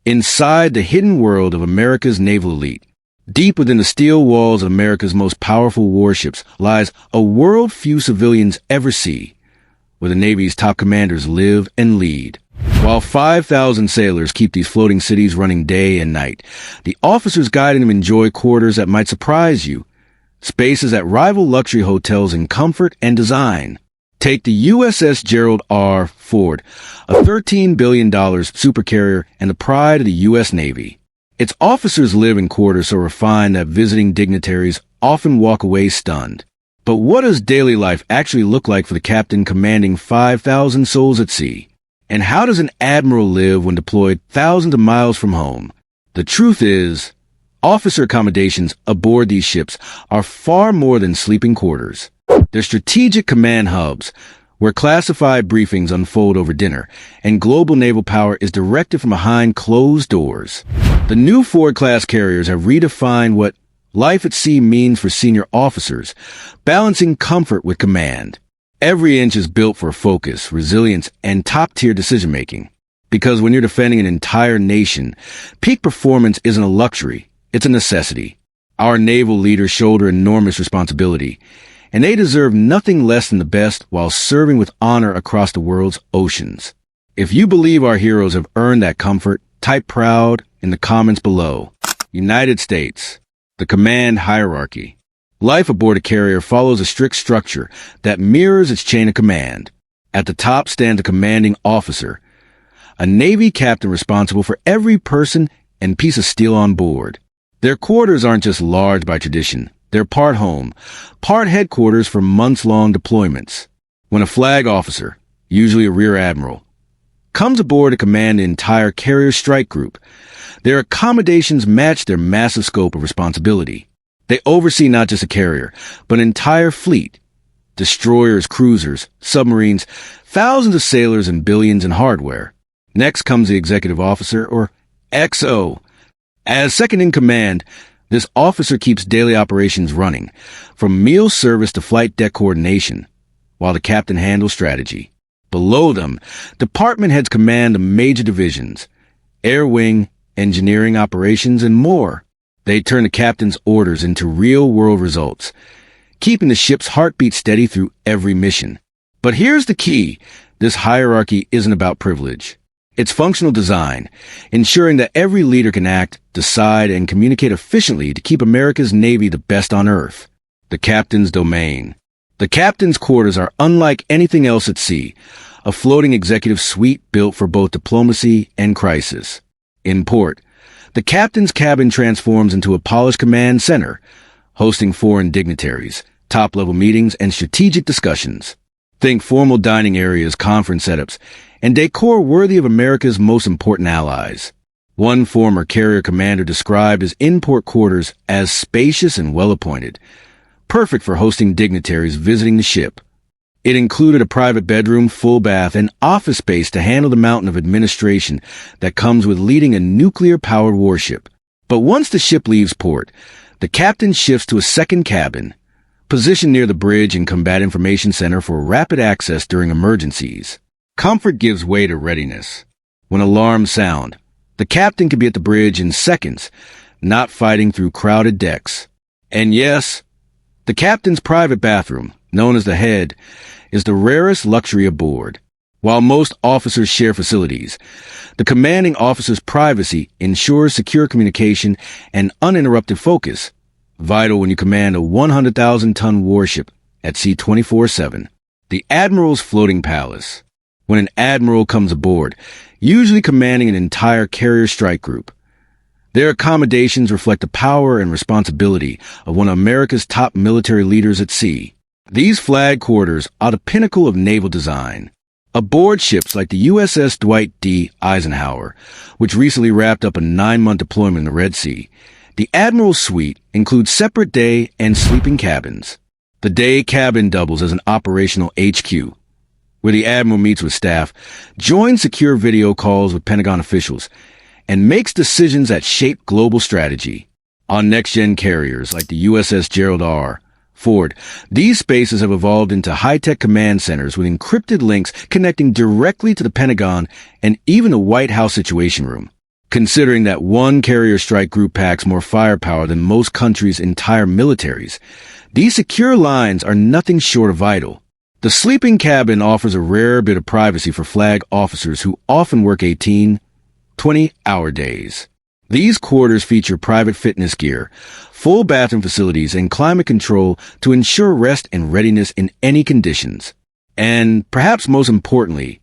Inside the hidden world of America's naval elite, deep within the steel walls of America's most powerful warships, lies a world few civilians ever see, where the Navy's top commanders live and lead. While 5,000 sailors keep these floating cities running day and night, the officers guiding them enjoy quarters that might surprise you, spaces that rival luxury hotels in comfort and design. Take the USS Gerald R. Ford, a $13 billion supercarrier and the pride of the U.S. Navy. Its officers live in quarters so refined that visiting dignitaries often walk away stunned. But what does daily life actually look like for the captain commanding 5,000 souls at sea? And how does an admiral live when deployed thousands of miles from home? The truth is, officer accommodations aboard these ships are far more than sleeping quarters. They're strategic command hubs, where classified briefings unfold over dinner, and global naval power is directed from behind closed doors. The new Ford-class carriers have redefined what life at sea means for senior officers, balancing comfort with command. Every inch is built for focus, resilience, and top-tier decision-making. Because when you're defending an entire nation, peak performance isn't a luxury, it's a necessity. Our naval leaders shoulder enormous responsibility, and they deserve nothing less than the best while serving with honor across the world's oceans. If you believe our heroes have earned that comfort, type proud in the comments below. United States. The command hierarchy. Life aboard a carrier follows a strict structure that mirrors its chain of command. At the top stands a commanding officer, a Navy captain responsible for every person and piece of steel on board. Their quarters aren't just large by tradition. They're part home, part headquarters for months-long deployments. When a flag officer, usually a rear admiral, comes aboard to command the entire carrier strike group, their accommodations match their massive scope of responsibility. They oversee not just a carrier, but an entire fleet. Destroyers, cruisers, submarines, thousands of sailors, and billions in hardware. Next comes the executive officer, or XO. As second in command, this officer keeps daily operations running, from meal service to flight deck coordination, while the captain handles strategy. Below them, department heads command the major divisions, air wing, engineering operations, and more. They turn the captain's orders into real-world results, keeping the ship's heartbeat steady through every mission. But here's the key. This hierarchy isn't about privilege. It's functional design, ensuring that every leader can act, decide, and communicate efficiently to keep America's Navy the best on Earth. The captain's domain. The captain's quarters are unlike anything else at sea, a floating executive suite built for both diplomacy and crisis. In port, the captain's cabin transforms into a polished command center, hosting foreign dignitaries, top-level meetings, and strategic discussions. Think formal dining areas, conference setups, and decor worthy of America's most important allies. One former carrier commander described his in-port quarters as spacious and well-appointed, perfect for hosting dignitaries visiting the ship. It included a private bedroom, full bath, and office space to handle the mountain of administration that comes with leading a nuclear-powered warship. But once the ship leaves port, the captain shifts to a second cabin, positioned near the bridge and combat information center for rapid access during emergencies. Comfort gives way to readiness. When alarms sound, the captain can be at the bridge in seconds, not fighting through crowded decks. And yes, the captain's private bathroom, known as the head, is the rarest luxury aboard. While most officers share facilities, the commanding officer's privacy ensures secure communication and uninterrupted focus, vital when you command a 100,000-ton warship at sea 24/7. The Admiral's Floating Palace. When an admiral comes aboard, usually commanding an entire carrier strike group, their accommodations reflect the power and responsibility of one of America's top military leaders at sea. These flag quarters are the pinnacle of naval design. Aboard ships like the USS Dwight D. Eisenhower, which recently wrapped up a 9-month deployment in the Red Sea, the Admiral's Suite includes separate day and sleeping cabins. The day cabin doubles as an operational HQ, where the Admiral meets with staff, joins secure video calls with Pentagon officials, and makes decisions that shape global strategy. On next-gen carriers like the USS Gerald R. Ford, these spaces have evolved into high-tech command centers with encrypted links connecting directly to the Pentagon and even the White House Situation Room. Considering that one carrier strike group packs more firepower than most countries' entire militaries, these secure lines are nothing short of vital. The sleeping cabin offers a rare bit of privacy for flag officers who often work 18, 20-hour days. These quarters feature private fitness gear, full bathroom facilities, and climate control to ensure rest and readiness in any conditions. And, perhaps most importantly,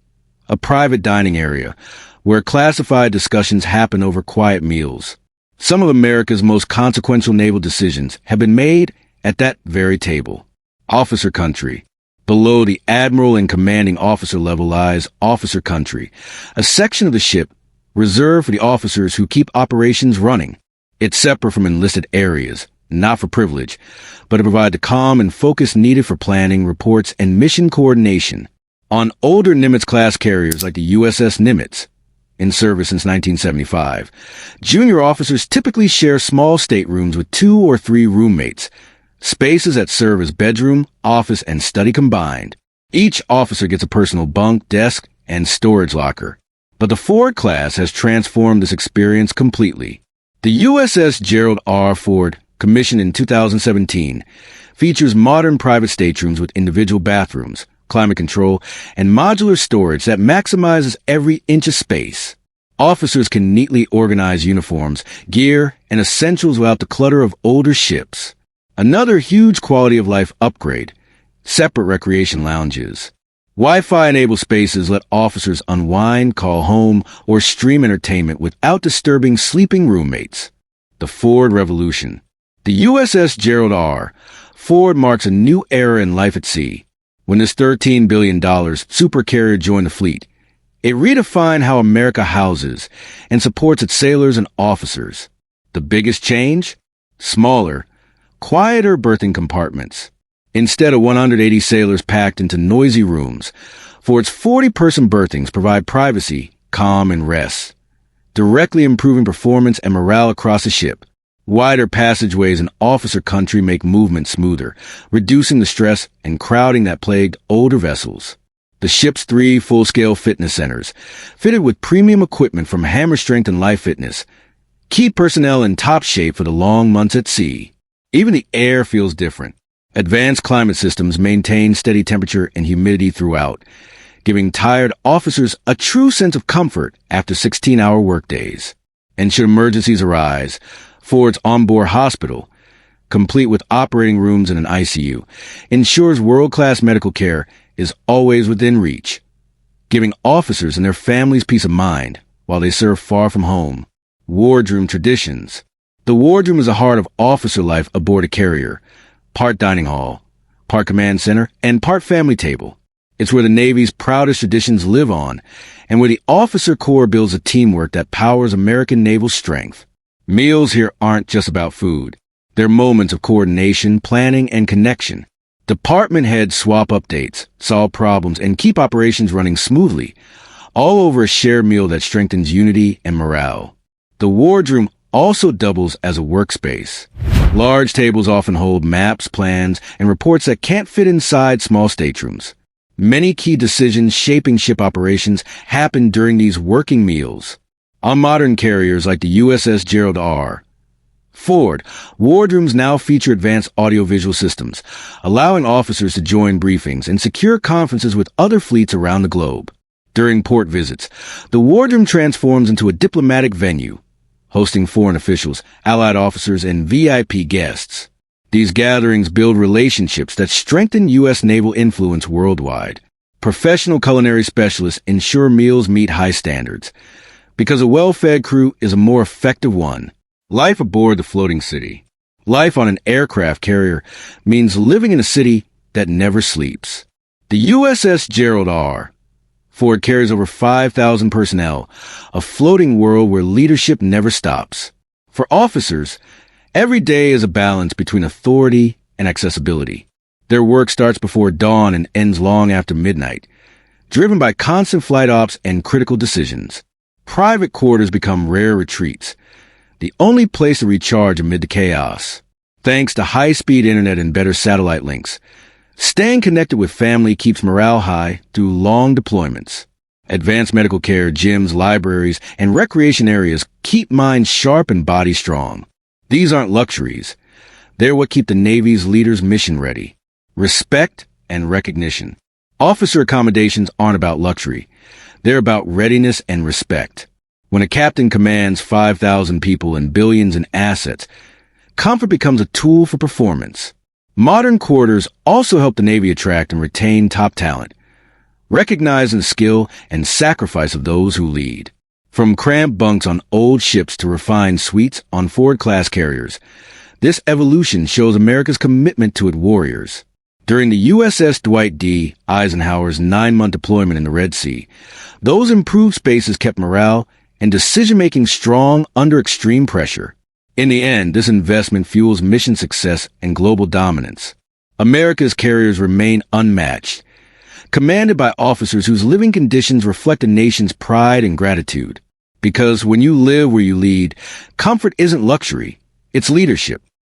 a private dining area, where classified discussions happen over quiet meals. Some of America's most consequential naval decisions have been made at that very table. Officer country. Below the admiral and commanding officer level lies officer country, a section of the ship reserved for the officers who keep operations running. It's separate from enlisted areas, not for privilege, but to provide the calm and focus needed for planning, reports, and mission coordination. On older Nimitz-class carriers like the USS Nimitz, in service since 1975, junior officers typically share small staterooms with 2 or 3 roommates, spaces that serve as bedroom, office, and study combined. Each officer gets a personal bunk, desk, and storage locker. But the Ford class has transformed this experience completely. The USS Gerald R. Ford, commissioned in 2017, features modern private staterooms with individual bathrooms, climate control, and modular storage that maximizes every inch of space. Officers can neatly organize uniforms, gear, and essentials without the clutter of older ships. Another huge quality of life upgrade: separate recreation lounges. Wi-Fi-enabled spaces let officers unwind, call home, or stream entertainment without disturbing sleeping roommates. The Ford Revolution. The USS Gerald R. Ford marks a new era in life at sea. When this $13 billion supercarrier joined the fleet, it redefined how America houses and supports its sailors and officers. The biggest change? Smaller, quieter berthing compartments. Instead of 180 sailors packed into noisy rooms, Ford's 40-person berthings provide privacy, calm, and rest, directly improving performance and morale across the ship. Wider passageways in officer country make movement smoother, reducing the stress and crowding that plagued older vessels. The ship's 3 full-scale fitness centers, fitted with premium equipment from Hammer Strength and Life Fitness, keep personnel in top shape for the long months at sea. Even the air feels different. Advanced climate systems maintain steady temperature and humidity throughout, giving tired officers a true sense of comfort after 16-hour workdays. And should emergencies arise, Ford's onboard hospital, complete with operating rooms and an ICU, ensures world-class medical care is always within reach, giving officers and their families peace of mind while they serve far from home. Wardroom traditions. The wardroom is the heart of officer life aboard a carrier, part dining hall, part command center, and part family table. It's where the Navy's proudest traditions live on, and where the officer corps builds a teamwork that powers American naval strength. Meals here aren't just about food. They're moments of coordination, planning, and connection. Department heads swap updates, solve problems, and keep operations running smoothly, all over a shared meal that strengthens unity and morale. The wardroom also doubles as a workspace. Large tables often hold maps, plans, and reports that can't fit inside small staterooms. Many key decisions shaping ship operations happen during these working meals. On modern carriers like the USS Gerald R. Ford, wardrooms now feature advanced audiovisual systems, allowing officers to join briefings and secure conferences with other fleets around the globe. During port visits, the wardroom transforms into a diplomatic venue, hosting foreign officials, allied officers, and VIP guests. These gatherings build relationships that strengthen U.S. naval influence worldwide. Professional culinary specialists ensure meals meet high standards, because a well-fed crew is a more effective one. Life aboard the floating city. Life on an aircraft carrier means living in a city that never sleeps. The USS Gerald R. Ford carries over 5,000 personnel, a floating world where leadership never stops. For officers, every day is a balance between authority and accessibility. Their work starts before dawn and ends long after midnight, driven by constant flight ops and critical decisions. Private quarters become rare retreats, the only place to recharge amid the chaos. Thanks to high-speed internet and better satellite links, staying connected with family keeps morale high through long deployments. Advanced medical care, gyms, libraries, and recreation areas keep minds sharp and bodies strong. These aren't luxuries. They're what keep the Navy's leaders mission ready. Respect and recognition. Officer accommodations aren't about luxury. They're about readiness and respect. When a captain commands 5,000 people and billions in assets, comfort becomes a tool for performance. Modern quarters also help the Navy attract and retain top talent, recognizing the skill and sacrifice of those who lead. From cramped bunks on old ships to refined suites on Ford-class carriers, this evolution shows America's commitment to its warriors. During the USS Dwight D. Eisenhower's 9-month deployment in the Red Sea, those improved spaces kept morale and decision-making strong under extreme pressure. In the end, this investment fuels mission success and global dominance. America's carriers remain unmatched, commanded by officers whose living conditions reflect a nation's pride and gratitude. Because when you live where you lead, comfort isn't luxury, it's leadership.